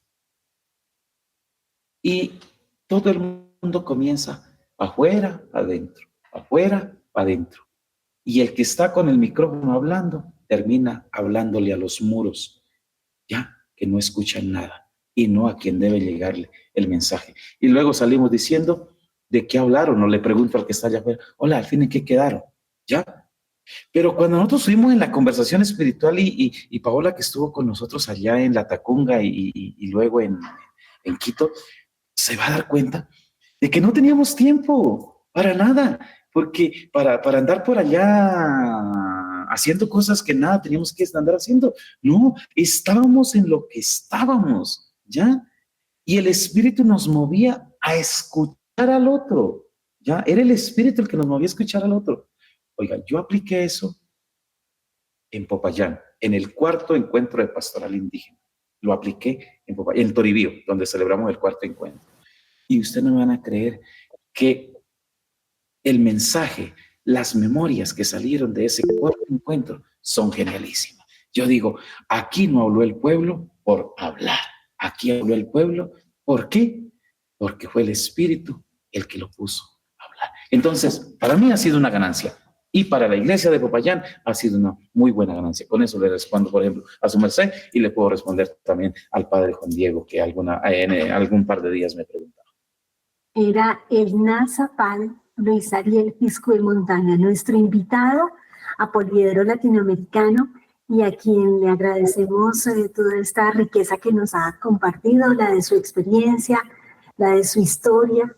y todo el mundo comienza afuera, adentro, afuera, para adentro. Y el que está con el micrófono hablando, termina hablándole a los muros, ya que no escuchan nada y no a quien debe llegarle el mensaje. Y luego salimos diciendo, ¿de qué hablaron? O le pregunto al que está allá afuera, hola, al fin, ¿en qué quedaron? ¿Ya? Pero cuando nosotros estuvimos en la conversación espiritual y Paola, que estuvo con nosotros allá en La Tacunga y luego en Quito, se va a dar cuenta de que no teníamos tiempo para nada, porque para andar por allá haciendo cosas que nada teníamos que andar haciendo. No, estábamos en lo que estábamos, ¿ya? Y el Espíritu nos movía a escuchar al otro, ¿ya? Era el Espíritu el que nos movía a escuchar al otro. Oiga, yo apliqué eso en Popayán, en el 4º encuentro de pastoral indígena. Lo apliqué en Popayán, en Toribío, donde celebramos el 4º encuentro. Y ustedes no me van a creer que el mensaje, las memorias que salieron de ese 4º encuentro son genialísimas. Yo digo, aquí no habló el pueblo por hablar. Aquí habló el pueblo, ¿por qué? Porque fue el Espíritu el que lo puso a hablar. Entonces, para mí ha sido una ganancia. Y para la iglesia de Popayán ha sido una muy buena ganancia. Con eso le respondo, por ejemplo, a su merced, y le puedo responder también al padre Juan Diego, que en algún par de días me preguntaba. Era el Nazapal Luis Ariel Piscuel Montaña, nuestro invitado a Poliedro Latinoamericano, y a quien le agradecemos toda esta riqueza que nos ha compartido, la de su experiencia, la de su historia,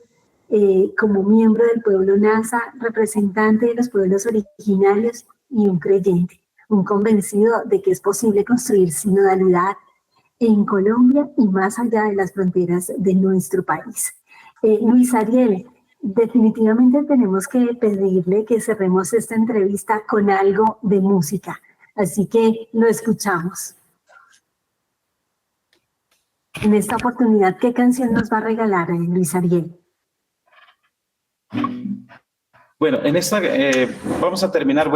como miembro del pueblo Nasa, representante de los pueblos originarios y un creyente, un convencido de que es posible construir sinodalidad en Colombia y más allá de las fronteras de nuestro país. Luis Ariel, definitivamente tenemos que pedirle que cerremos esta entrevista con algo de música, así que lo escuchamos. En esta oportunidad, ¿qué canción nos va a regalar Luis Ariel? Bueno, en esta vamos a terminar,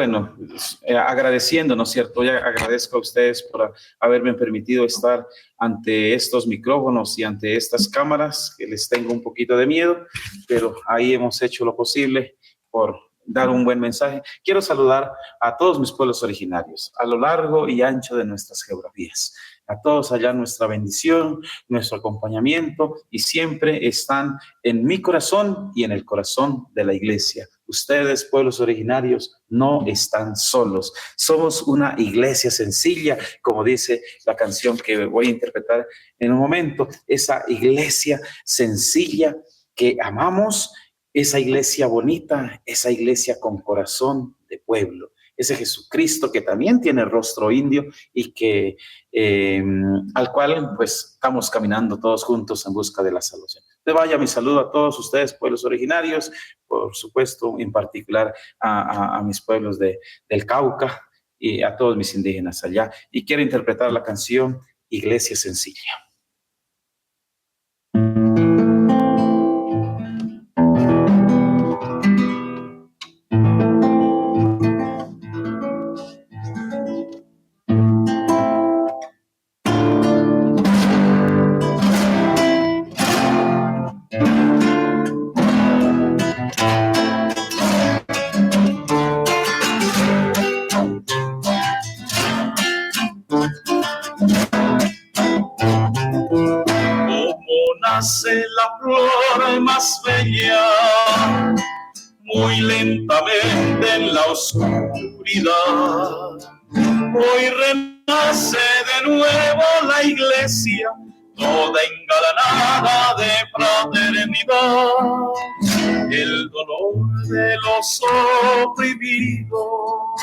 agradeciendo, ¿no es cierto? Ya agradezco a ustedes por haberme permitido estar ante estos micrófonos y ante estas cámaras, que les tengo un poquito de miedo, pero ahí hemos hecho lo posible por dar un buen mensaje. Quiero saludar a todos mis pueblos originarios, a lo largo y ancho de nuestras geografías. A todos allá nuestra bendición, nuestro acompañamiento, y siempre están en mi corazón y en el corazón de la iglesia. Ustedes, pueblos originarios, no están solos. Somos una iglesia sencilla, como dice la canción que voy a interpretar en un momento. Esa iglesia sencilla que amamos, esa iglesia bonita, esa iglesia con corazón de pueblo. Ese Jesucristo que también tiene rostro indio y que al cual pues estamos caminando todos juntos en busca de la salvación. Te vaya mi saludo a todos ustedes, pueblos originarios, por supuesto, en particular a mis pueblos del Cauca y a todos mis indígenas allá. Y quiero interpretar la canción Iglesia Sencilla. La flor más bella, muy lentamente en la oscuridad. Hoy renace de nuevo la iglesia, toda engalanada de fraternidad. El dolor de los oprimidos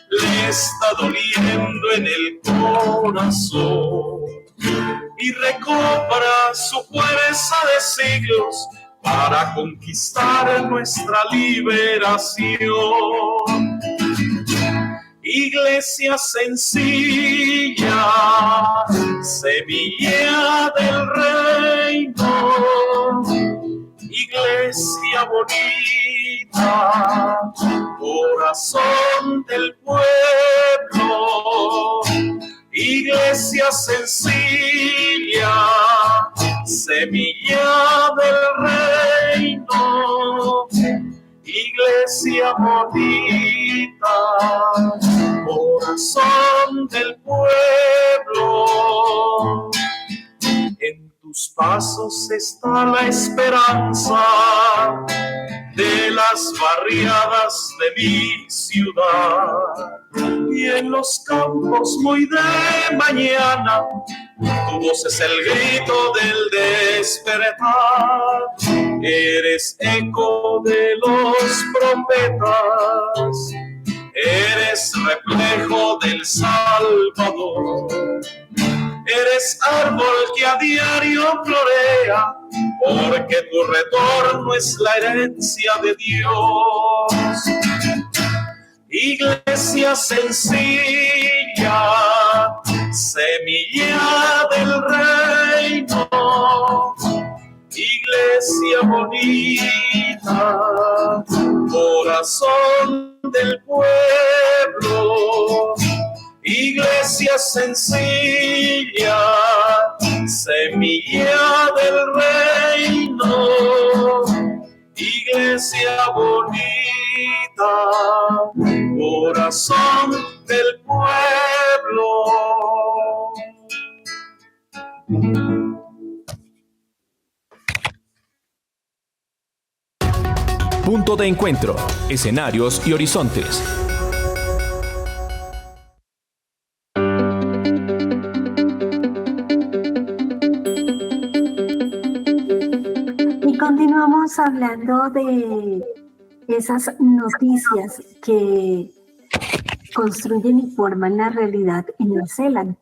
le está doliendo en el corazón y recobra su fuerza de siglos para conquistar nuestra liberación. Iglesia sencilla, semilla del reino, iglesia bonita, corazón del pueblo. Iglesia sencilla, semilla del reino, iglesia iglesia bonita, corazón del pueblo. En tus pasos está la esperanza de las barriadas de mi ciudad. Y en los campos muy de mañana, tu voz es el grito del despertar. Eres eco de los profetas, eres reflejo del Salvador. Eres árbol que a diario florea, porque tu retorno es la herencia de Dios. Iglesia sencilla, semilla del reino, iglesia bonita, corazón del pueblo. Iglesia sencilla, semilla del reino, iglesia bonita, corazón del pueblo. Punto de encuentro, escenarios y horizontes. Y continuamos hablando de esas noticias que construyen y forman la realidad en el CELAN.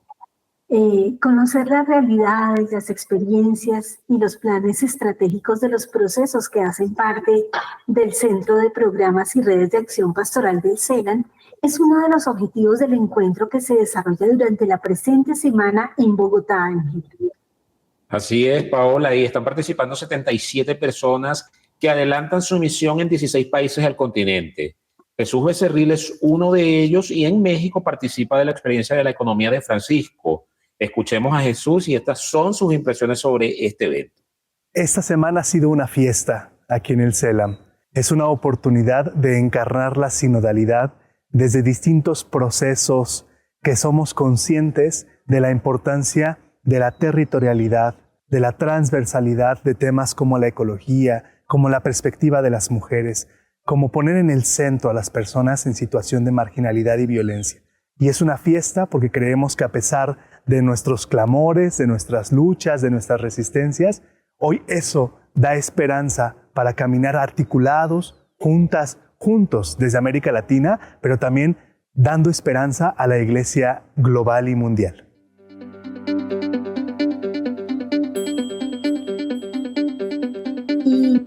Conocer las realidades, las experiencias y los planes estratégicos de los procesos que hacen parte del Centro de Programas y Redes de Acción Pastoral del CELAN es uno de los objetivos del encuentro que se desarrolla durante la presente semana en Bogotá, Ángel. Así es, Paola, y están participando 77 personas que adelantan su misión en 16 países del continente. Jesús Becerril es uno de ellos y en México participa de la experiencia de la economía de Francisco. Escuchemos a Jesús y estas son sus impresiones sobre este evento. Esta semana ha sido una fiesta aquí en el CELAM. Es una oportunidad de encarnar la sinodalidad desde distintos procesos que somos conscientes de la importancia de la territorialidad, de la transversalidad de temas como la ecología, como la perspectiva de las mujeres, como poner en el centro a las personas en situación de marginalidad y violencia. Y es una fiesta porque creemos que a pesar de nuestros clamores, de nuestras luchas, de nuestras resistencias, hoy eso da esperanza para caminar articulados, juntos desde América Latina, pero también dando esperanza a la Iglesia global y mundial. Y en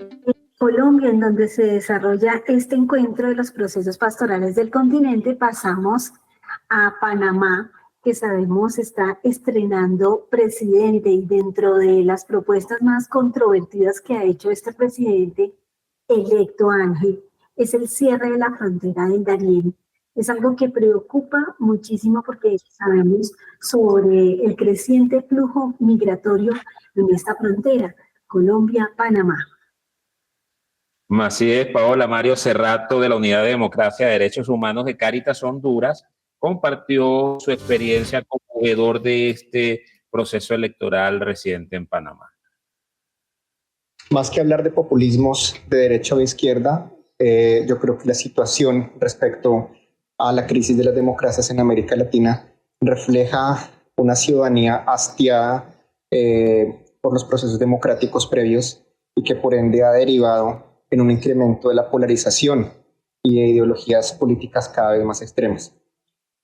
Colombia, en donde se desarrolla este encuentro de los procesos pastorales del continente, pasamos a Panamá, que sabemos está estrenando presidente, y dentro de las propuestas más controvertidas que ha hecho este presidente electo, Ángel, es el cierre de la frontera del Darién. Es algo que preocupa muchísimo porque sabemos sobre el creciente flujo migratorio en esta frontera, Colombia-Panamá. Así es, Paola. Mario Cerrato, de la Unidad de Democracia y Derechos Humanos de Cáritas Honduras, compartió su experiencia como veedor de este proceso electoral reciente en Panamá. Más que hablar de populismos de derecha o de izquierda, yo creo que la situación respecto a la crisis de las democracias en América Latina refleja una ciudadanía hastiada por los procesos democráticos previos y que por ende ha derivado en un incremento de la polarización y de ideologías políticas cada vez más extremas.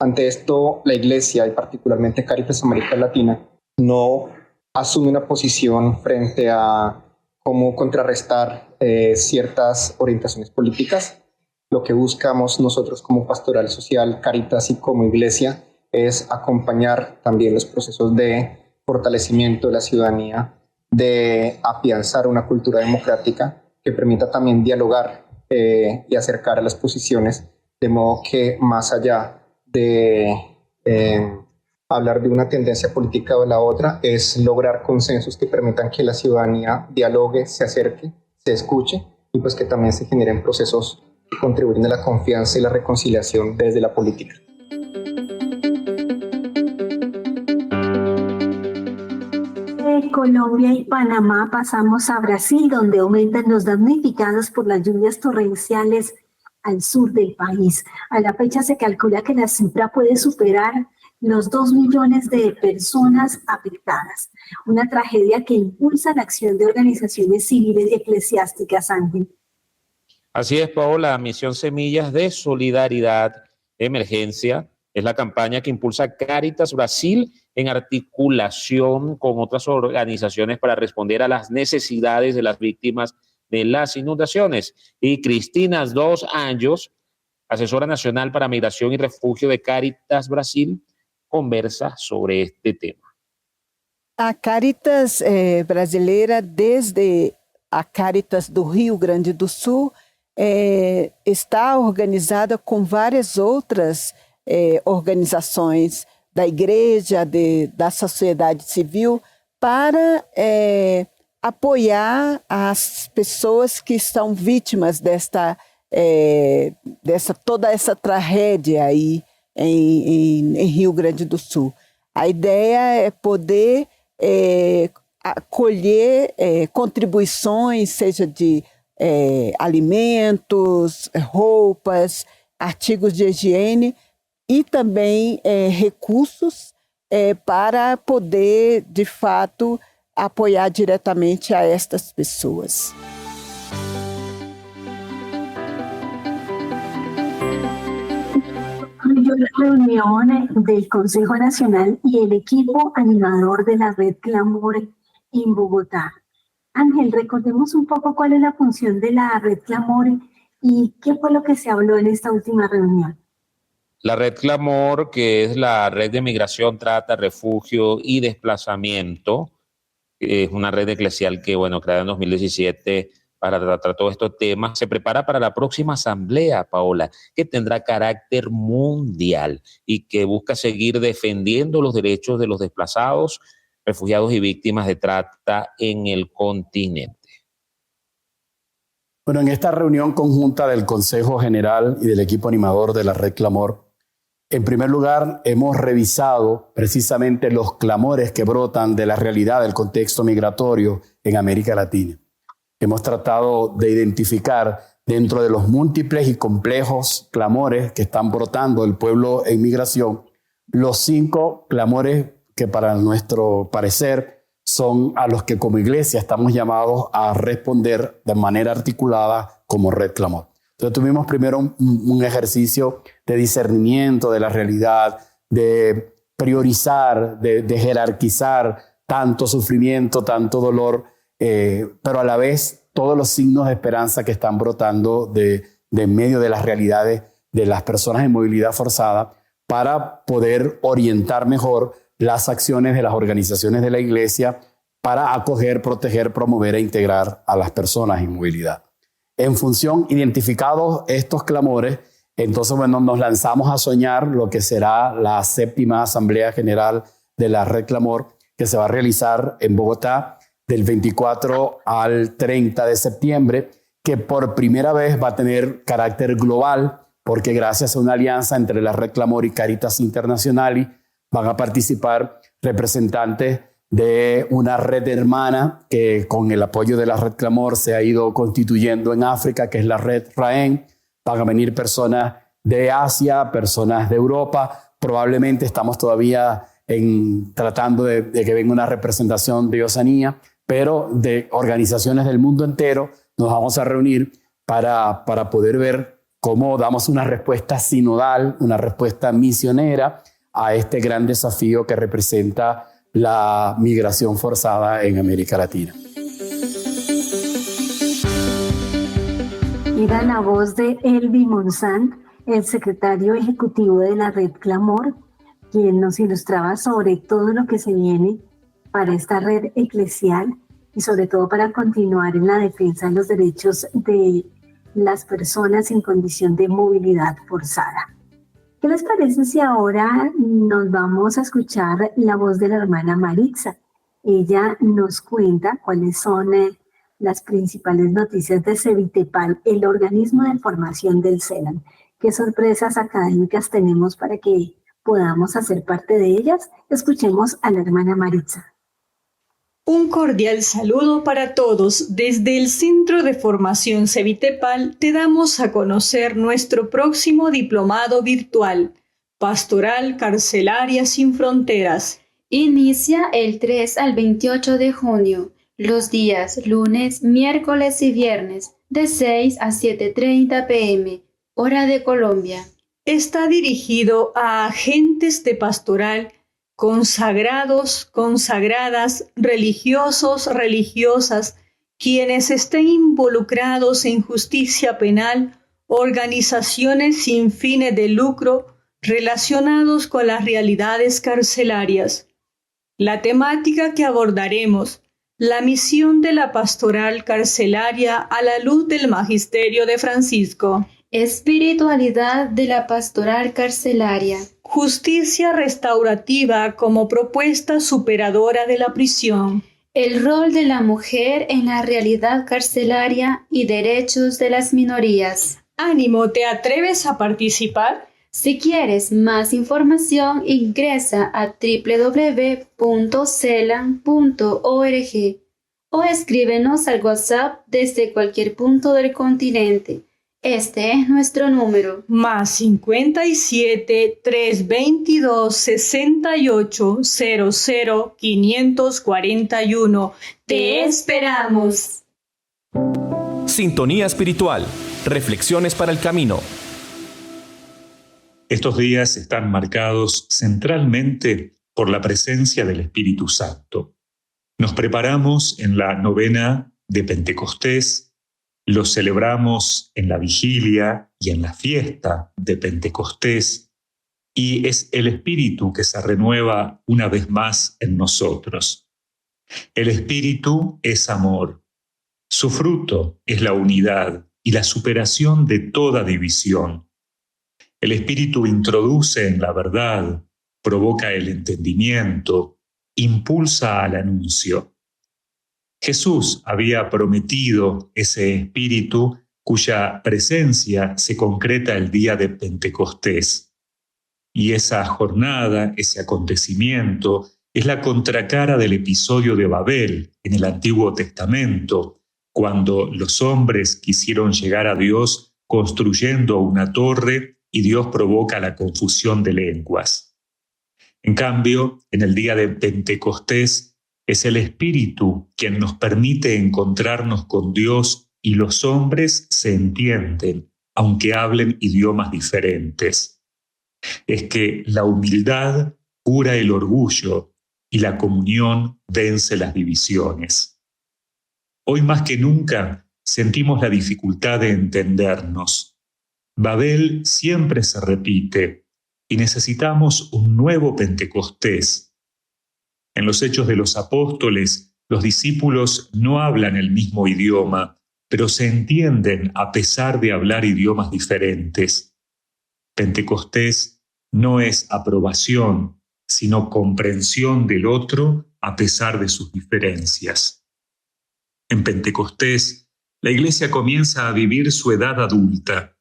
Ante esto, la Iglesia, y particularmente Cáritas América Latina, no asume una posición frente a cómo contrarrestar ciertas orientaciones políticas. Lo que buscamos nosotros como Pastoral Social, Cáritas y como Iglesia es acompañar también los procesos de fortalecimiento de la ciudadanía, de afianzar una cultura democrática que permita también dialogar y acercar a las posiciones, de modo que más allá de hablar de una tendencia política o de la otra, es lograr consensos que permitan que la ciudadanía dialogue, se acerque, se escuche y pues que también se generen procesos que contribuyen a la confianza y la reconciliación desde la política. De Colombia y Panamá pasamos a Brasil, donde aumentan los damnificados por las lluvias torrenciales al sur del país. A la fecha se calcula que la cifra puede superar los 2 millones de personas afectadas. Una tragedia que impulsa la acción de organizaciones civiles y eclesiásticas, Ángel. Así es, Paola. Misión Semillas de Solidaridad Emergencia es la campaña que impulsa Cáritas Brasil en articulación con otras organizaciones para responder a las necesidades de las víctimas de las inundaciones. Y Cristina Dos Anjos, asesora nacional para migración y refugio de Cáritas Brasil, conversa sobre este tema. A Cáritas brasileira, desde a Cáritas do Rio Grande do Sul, está organizada com várias outras organizações da igreja, da sociedade civil, para apoiar as pessoas que são vítimas toda essa tragédia aí em Rio Grande do Sul. A ideia é poder acolher contribuições, seja de alimentos, roupas, artigos de higiene e também recursos para poder, de fato, apoiar diretamente a estas pessoas. La reunión del Consejo Nacional y el equipo animador de la Red Clamor en Bogotá. Ángel, recordemos un poco cuál es la función de la Red Clamor y qué fue lo que se habló en esta última reunión. La Red Clamor, que es la red de migración, trata, refugio y desplazamiento, es una red eclesial que, creada en 2017 para tratar todos estos temas, se prepara para la próxima asamblea, Paola, que tendrá carácter mundial y que busca seguir defendiendo los derechos de los desplazados, refugiados y víctimas de trata en el continente. Bueno, en esta reunión conjunta del Consejo General y del equipo animador de la Red Clamor, en primer lugar, hemos revisado precisamente los clamores que brotan de la realidad del contexto migratorio en América Latina. Hemos tratado de identificar dentro de los múltiples y complejos clamores que están brotando del pueblo en migración, los 5 clamores que para nuestro parecer son a los que como iglesia estamos llamados a responder de manera articulada como Red Clamor. Entonces tuvimos primero un ejercicio de discernimiento de la realidad, de priorizar, de jerarquizar tanto sufrimiento, tanto dolor, pero a la vez todos los signos de esperanza que están brotando de medio de las realidades de las personas en movilidad forzada para poder orientar mejor las acciones de las organizaciones de la iglesia para acoger, proteger, promover e integrar a las personas en movilidad. En función, identificados estos clamores, entonces nos lanzamos a soñar lo que será la 7ª Asamblea General de la Red Clamor, que se va a realizar en Bogotá del 24 al 30 de septiembre, que por primera vez va a tener carácter global, porque gracias a una alianza entre la Red Clamor y Cáritas Internacionali van a participar representantes de una red hermana que con el apoyo de la Red Clamor se ha ido constituyendo en África, que es la Red RAEN. Van a venir personas de Asia, personas de Europa. Probablemente estamos todavía tratando de que venga una representación de Oceanía, pero de organizaciones del mundo entero nos vamos a reunir para poder ver cómo damos una respuesta sinodal, una respuesta misionera a este gran desafío que representa la migración forzada en América Latina. Era la voz de Elvi Monzant, el secretario ejecutivo de la Red Clamor, quien nos ilustraba sobre todo lo que se viene para esta red eclesial y sobre todo para continuar en la defensa de los derechos de las personas en condición de movilidad forzada. ¿Qué les parece si ahora nos vamos a escuchar la voz de la hermana Maritza? Ella nos cuenta cuáles son las principales noticias de Cevitepal, el organismo de formación del CELAM. ¿Qué sorpresas académicas tenemos para que podamos hacer parte de ellas? Escuchemos a la hermana Maritza. Un cordial saludo para todos. Desde el Centro de Formación Cevitepal te damos a conocer nuestro próximo diplomado virtual, Pastoral Carcelaria Sin Fronteras. Inicia el 3 al 28 de junio, los días lunes, miércoles y viernes, de 6 a 7:30 p.m., hora de Colombia. Está dirigido a agentes de pastoral, consagrados, consagradas, religiosos, religiosas, quienes estén involucrados en justicia penal, organizaciones sin fines de lucro relacionados con las realidades carcelarias. La temática que abordaremos: la misión de la pastoral carcelaria a la luz del magisterio de Francisco. Espiritualidad de la pastoral carcelaria. Justicia restaurativa como propuesta superadora de la prisión. El rol de la mujer en la realidad carcelaria y derechos de las minorías. Ánimo, ¿te atreves a participar? Si quieres más información, ingresa a www.celam.org o escríbenos al WhatsApp desde cualquier punto del continente. Este es nuestro número. Más 57 322 68 00 541. ¡Te esperamos! Sintonía espiritual. Reflexiones para el camino. Estos días están marcados centralmente por la presencia del Espíritu Santo. Nos preparamos en la novena de Pentecostés, lo celebramos en la vigilia y en la fiesta de Pentecostés, y es el Espíritu que se renueva una vez más en nosotros. El Espíritu es amor. Su fruto es la unidad y la superación de toda división. El Espíritu introduce en la verdad, provoca el entendimiento, impulsa al anuncio. Jesús había prometido ese Espíritu cuya presencia se concreta el día de Pentecostés. Y esa jornada, ese acontecimiento, es la contracara del episodio de Babel en el Antiguo Testamento, cuando los hombres quisieron llegar a Dios construyendo una torre y Dios provoca la confusión de lenguas. En cambio, en el día de Pentecostés, es el Espíritu quien nos permite encontrarnos con Dios y los hombres se entienden, aunque hablen idiomas diferentes. Es que la humildad cura el orgullo y la comunión vence las divisiones. Hoy más que nunca sentimos la dificultad de entendernos. Babel siempre se repite y necesitamos un nuevo Pentecostés. En los Hechos de los Apóstoles, los discípulos no hablan el mismo idioma, pero se entienden a pesar de hablar idiomas diferentes. Pentecostés no es aprobación, sino comprensión del otro a pesar de sus diferencias. En Pentecostés, la Iglesia comienza a vivir su edad adulta.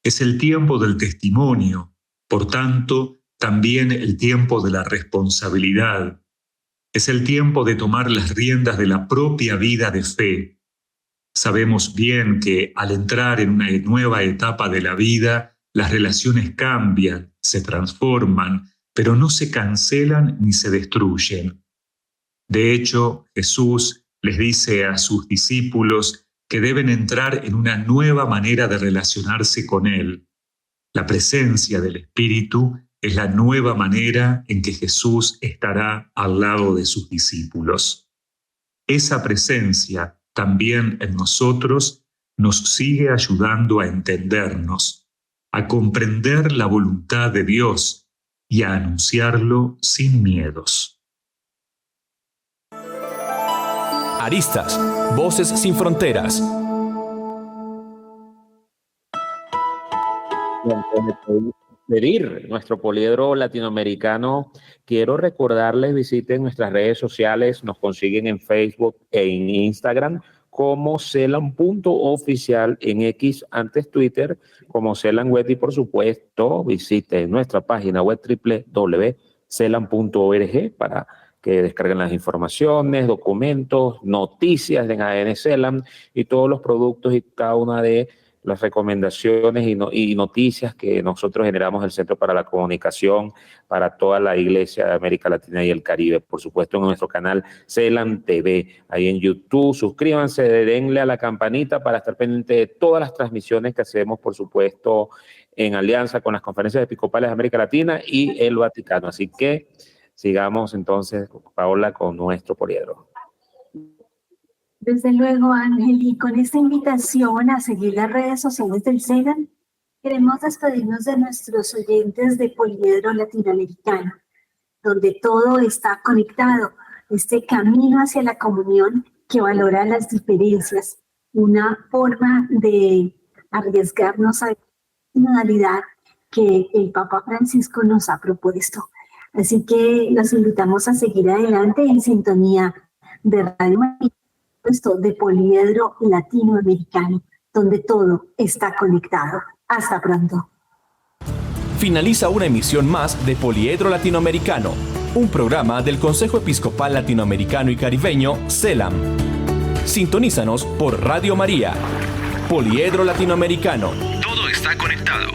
Es el tiempo del testimonio, por tanto, también el tiempo de la responsabilidad. Es el tiempo de tomar las riendas de la propia vida de fe. Sabemos bien que al entrar en una nueva etapa de la vida, las relaciones cambian, se transforman, pero no se cancelan ni se destruyen. De hecho, Jesús les dice a sus discípulos que deben entrar en una nueva manera de relacionarse con Él. La presencia del Espíritu es la nueva manera en que Jesús estará al lado de sus discípulos. Esa presencia también en nosotros nos sigue ayudando a entendernos, a comprender la voluntad de Dios y a anunciarlo sin miedos. Aristas, Voces sin Fronteras. Pedir nuestro poliedro latinoamericano, quiero recordarles, visiten nuestras redes sociales, nos consiguen en Facebook e en Instagram como celam.oficial en X, antes Twitter, como Celam Web, y por supuesto visite nuestra página web www.celam.org para que descarguen las informaciones, documentos, noticias de ADN Celam y todos los productos y cada una de las recomendaciones y noticias que nosotros generamos el Centro para la Comunicación para toda la Iglesia de América Latina y el Caribe. Por supuesto, en nuestro canal Celam TV, ahí en YouTube. Suscríbanse, denle a la campanita para estar pendiente de todas las transmisiones que hacemos, por supuesto, en alianza con las conferencias episcopales de América Latina y el Vaticano. Así que sigamos entonces, Paola, con nuestro poliedro. Desde luego, Ángel, y con esta invitación a seguir las redes sociales del Celam, queremos despedirnos de nuestros oyentes de Poliedro Latinoamericano, donde todo está conectado, este camino hacia la comunión que valora las diferencias, una forma de arriesgarnos a la modalidad que el Papa Francisco nos ha propuesto. Así que los invitamos a seguir adelante en sintonía de Radio María, de Poliedro Latinoamericano, donde todo está conectado. Hasta pronto. Finaliza una emisión más de Poliedro Latinoamericano, un programa del Consejo Episcopal Latinoamericano y Caribeño, CELAM. Sintonízanos por Radio María. Poliedro Latinoamericano. Todo está conectado.